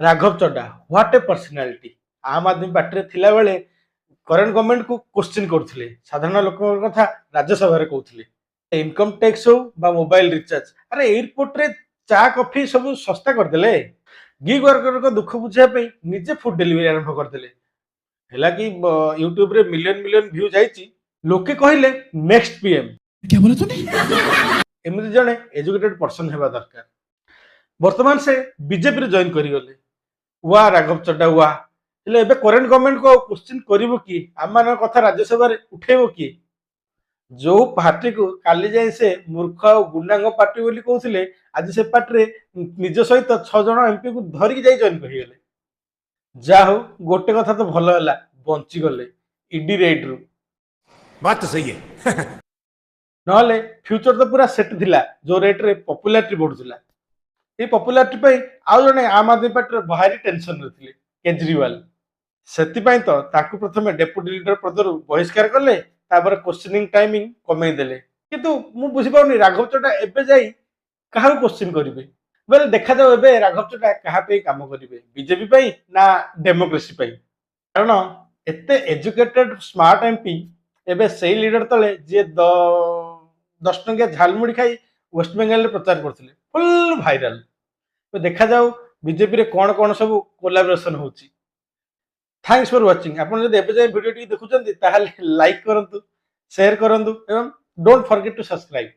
Raghav Chadha what a personality Aam Aadmi party थिला बेले current government को क्वेश्चन करथिले साधारण लोक कथा राज्यसभा रे कहथिले इनकम टैक्स हो बा मोबाइल रिचार्ज अरे एयरपोर्ट रे चा कॉफी सब सस्ता कर देले गिग वर्कर को दुख बुझा पे निजे फूड डिलीवरी आरंभ कर देले हैला कि यूट्यूब रे मिलियन मिलियन व्यू जाईची लोके कहले नेक्स्ट पीएम क्या बोला तूने? एमती जने एजुकेटेड पर्सन हेबा दरकार वर्तमान से बीजेपी रे जॉइन करी गले वा राघव चड्डा वा हेले एबे करंट गवर्नमेंट को क्वेश्चन करिवो कि आमान कथा राज्यसभा रे उठेबो कि जो पार्टी को काली जाए से मूर्ख और गुंडांग पार्टी बोली कहउथिले आज से पार्टी रे निज सहित 6 जण एमपी को धरिक जाई जॉइन करी गले जा हो गोटे कथा तो भलो होला बंची गले ईडी रेड रु बात तो सही है। नहले फ्यूचर तो पूरा सेट थिला जो रेट रे पॉपुलैरिटी बढ़ुथिला ये पॉपुलैरिटी पे आउ जने आम आदमी पार्टी रे भारी टेंशन रथिले केजरीवाल सेतिपाई तो ताकू प्रथमे डेप्यूटी लीडर पदरु बहिष्कार कले तापर क्वेश्चनिंग टाइमिंग कमेई देले किंतु मु बुझी पाउनी राघव चड्डा एबे जाई काहा क्वेश्चन करिवे बेले देखा जाओ एबे राघव चड्डा काहा पे काम करिवे बीजेपी पई ना डेमोक्रेसी पई कारण एते एजुकेटेड स्मार्ट एमपी एबे सेई लीडर तले जे 10 टंकिया झालमुड़ी खाई वेस्ट बेंगल रे प्रचार करथिले फुल भाइराल तो देखा जाओ बीजेपी रे कौन कौन सब कोलाबोरेशन होची थैंक्स फॉर वाचिंग आपण जदि एबे जाय वीडियो टी देखुचंती ताहाले लाइक करंतु शेयर करंतु एवं डोंट फॉरगेट टू सब्सक्राइब।